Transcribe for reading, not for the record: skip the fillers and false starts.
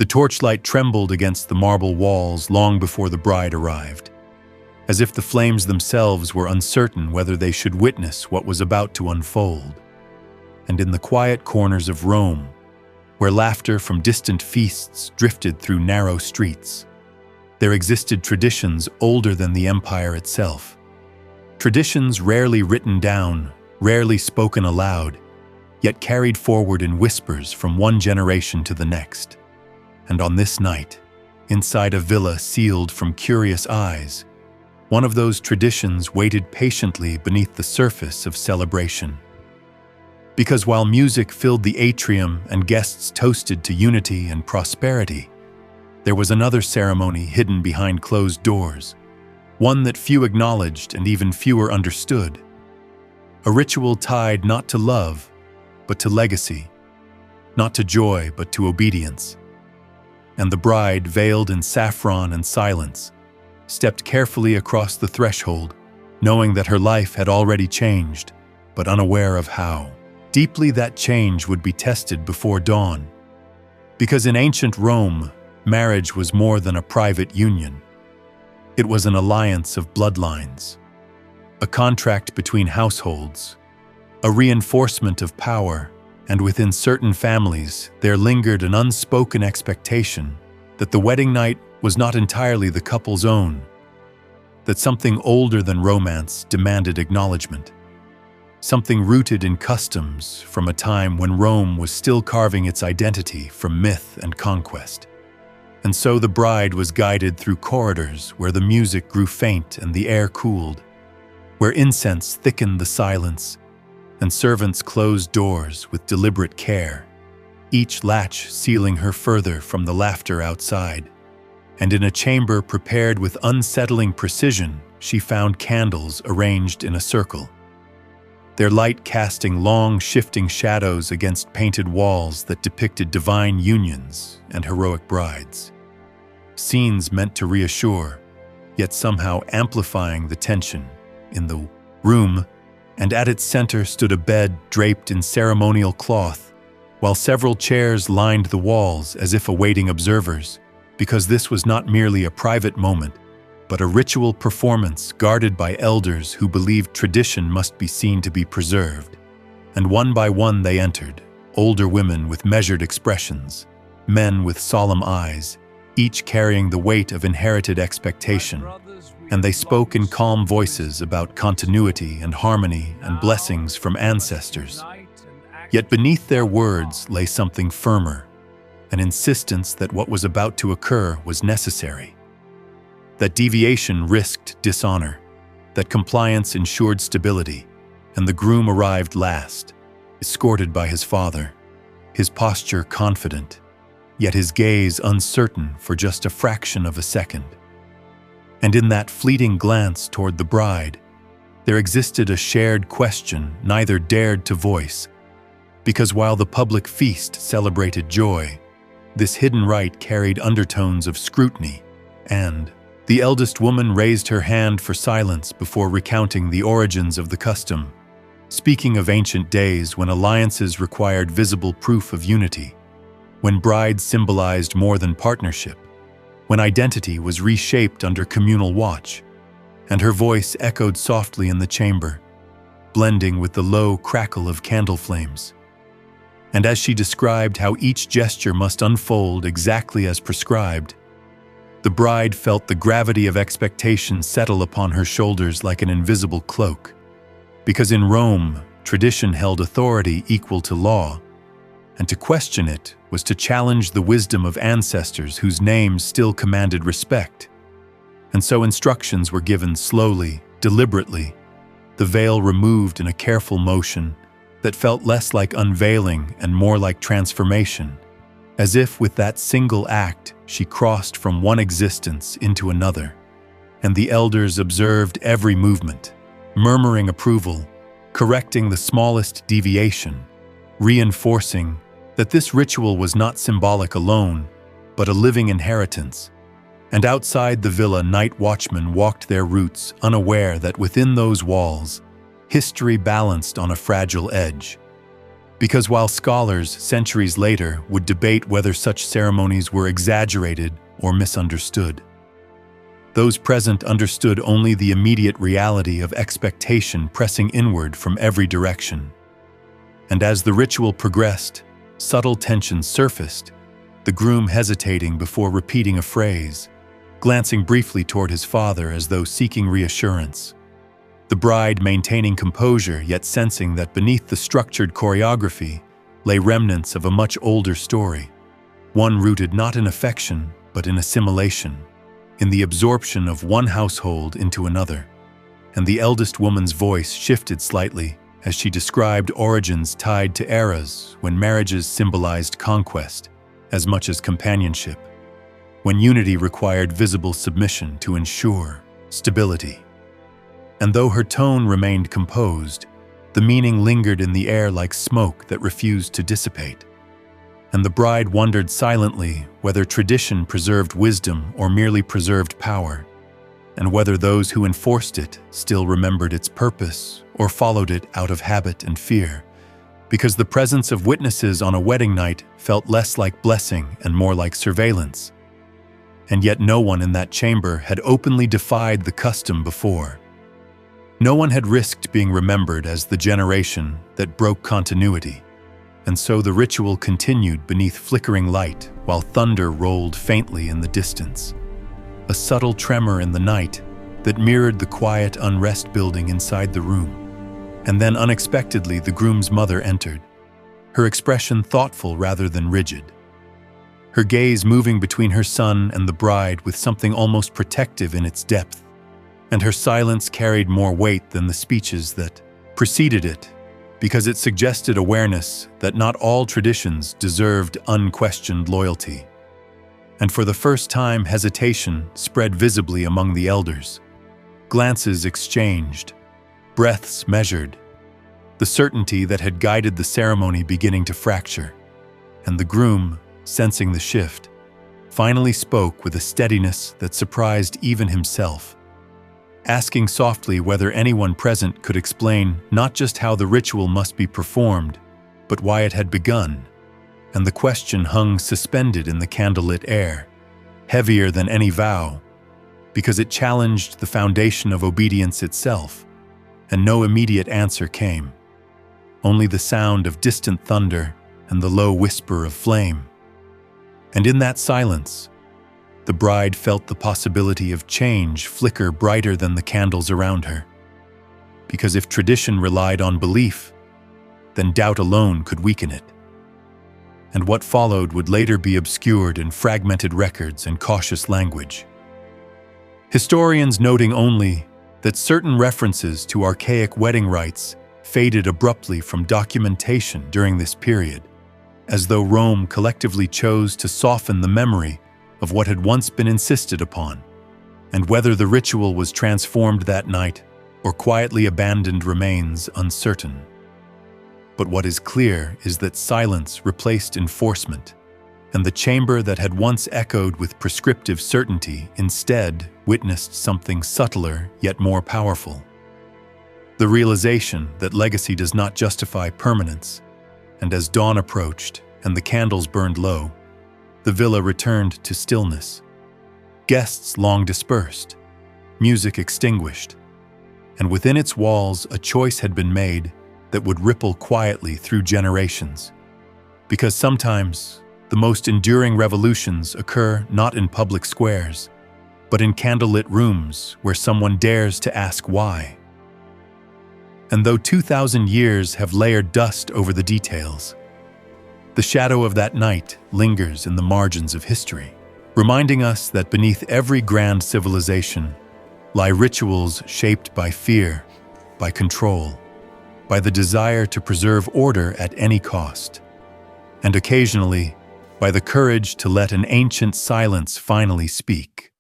The torchlight trembled against the marble walls long before the bride arrived, as if the flames themselves were uncertain whether they should witness what was about to unfold. And in the quiet corners of Rome, where laughter from distant feasts drifted through narrow streets, there existed traditions older than the empire itself. Traditions rarely written down, rarely spoken aloud, yet carried forward in whispers from one generation to the next. And on this night, inside a villa sealed from curious eyes, one of those traditions waited patiently beneath the surface of celebration. Because while music filled the atrium and guests toasted to unity and prosperity, there was another ceremony hidden behind closed doors, one that few acknowledged and even fewer understood. A ritual tied not to love, but to legacy, not to joy, but to obedience. And the bride, veiled in saffron and silence, stepped carefully across the threshold, knowing that her life had already changed, but unaware of how deeply that change would be tested before dawn. Because in ancient Rome, marriage was more than a private union. It was an alliance of bloodlines, a contract between households, a reinforcement of power, and within certain families there lingered an unspoken expectation that the wedding night was not entirely the couple's own, that something older than romance demanded acknowledgement, something rooted in customs from a time when Rome was still carving its identity from myth and conquest. And so the bride was guided through corridors where the music grew faint and the air cooled, where incense thickened the silence, and servants closed doors with deliberate care, each latch sealing her further from the laughter outside. And in a chamber prepared with unsettling precision, she found candles arranged in a circle, their light casting long, shifting shadows against painted walls that depicted divine unions and heroic brides. Scenes meant to reassure, yet somehow amplifying the tension in the room, and at its center stood a bed draped in ceremonial cloth, while several chairs lined the walls as if awaiting observers, because this was not merely a private moment, but a ritual performance guarded by elders who believed tradition must be seen to be preserved. And one by one they entered, older women with measured expressions, men with solemn eyes, each carrying the weight of inherited expectation, and they spoke in calm voices about continuity and harmony and blessings from ancestors. Yet beneath their words lay something firmer, an insistence that what was about to occur was necessary, that deviation risked dishonor, that compliance ensured stability, and the groom arrived last, escorted by his father, his posture confident, yet his gaze uncertain for just a fraction of a second. And in that fleeting glance toward the bride, there existed a shared question neither dared to voice, because while the public feast celebrated joy, this hidden rite carried undertones of scrutiny, and the eldest woman raised her hand for silence before recounting the origins of the custom, speaking of ancient days when alliances required visible proof of unity, when brides symbolized more than partnership, when identity was reshaped under communal watch, and her voice echoed softly in the chamber, blending with the low crackle of candle flames. And as she described how each gesture must unfold exactly as prescribed, the bride felt the gravity of expectation settle upon her shoulders like an invisible cloak. Because in Rome, tradition held authority equal to law, and to question it was to challenge the wisdom of ancestors whose names still commanded respect. And so instructions were given slowly, deliberately, the veil removed in a careful motion that felt less like unveiling and more like transformation, as if with that single act she crossed from one existence into another, and the elders observed every movement, murmuring approval, correcting the smallest deviation, reinforcing that this ritual was not symbolic alone, but a living inheritance. And outside the villa, night watchmen walked their routes, unaware that within those walls, history balanced on a fragile edge. Because while scholars, centuries later, would debate whether such ceremonies were exaggerated or misunderstood, those present understood only the immediate reality of expectation pressing inward from every direction. And as the ritual progressed, subtle tensions surfaced, the groom hesitating before repeating a phrase, glancing briefly toward his father as though seeking reassurance. The bride maintaining composure, yet sensing that beneath the structured choreography lay remnants of a much older story, one rooted not in affection, but in assimilation, in the absorption of one household into another. And the eldest woman's voice shifted slightly as she described origins tied to eras when marriages symbolized conquest as much as companionship, when unity required visible submission to ensure stability. And though her tone remained composed, the meaning lingered in the air like smoke that refused to dissipate. And the bride wondered silently whether tradition preserved wisdom or merely preserved power, and whether those who enforced it still remembered its purpose or followed it out of habit and fear, because the presence of witnesses on a wedding night felt less like blessing and more like surveillance. And yet no one in that chamber had openly defied the custom before. No one had risked being remembered as the generation that broke continuity, and so the ritual continued beneath flickering light while thunder rolled faintly in the distance. A subtle tremor in the night that mirrored the quiet unrest building inside the room. And then unexpectedly the groom's mother entered, her expression thoughtful rather than rigid, her gaze moving between her son and the bride with something almost protective in its depth. And her silence carried more weight than the speeches that preceded it, because it suggested awareness that not all traditions deserved unquestioned loyalty. And for the first time, hesitation spread visibly among the elders. Glances exchanged, breaths measured, the certainty that had guided the ceremony beginning to fracture. And the groom, sensing the shift, finally spoke with a steadiness that surprised even himself, asking softly whether anyone present could explain not just how the ritual must be performed, but why it had begun. And the question hung suspended in the candlelit air, heavier than any vow, because it challenged the foundation of obedience itself, and no immediate answer came. Only the sound of distant thunder and the low whisper of flame. And in that silence, the bride felt the possibility of change flicker brighter than the candles around her. Because if tradition relied on belief, then doubt alone could weaken it. And what followed would later be obscured in fragmented records and cautious language. Historians noting only that certain references to archaic wedding rites faded abruptly from documentation during this period, as though Rome collectively chose to soften the memory of what had once been insisted upon, and whether the ritual was transformed that night or quietly abandoned remains uncertain. But what is clear is that silence replaced enforcement, and the chamber that had once echoed with prescriptive certainty instead witnessed something subtler yet more powerful. The realization that legacy does not justify permanence, and as dawn approached and the candles burned low, the villa returned to stillness. Guests long dispersed, music extinguished, and within its walls a choice had been made that would ripple quietly through generations. Because sometimes the most enduring revolutions occur not in public squares, but in candlelit rooms where someone dares to ask why. And though 2,000 years have layered dust over the details, the shadow of that night lingers in the margins of history, reminding us that beneath every grand civilization lie rituals shaped by fear, by control, by the desire to preserve order at any cost, and occasionally by the courage to let an ancient silence finally speak.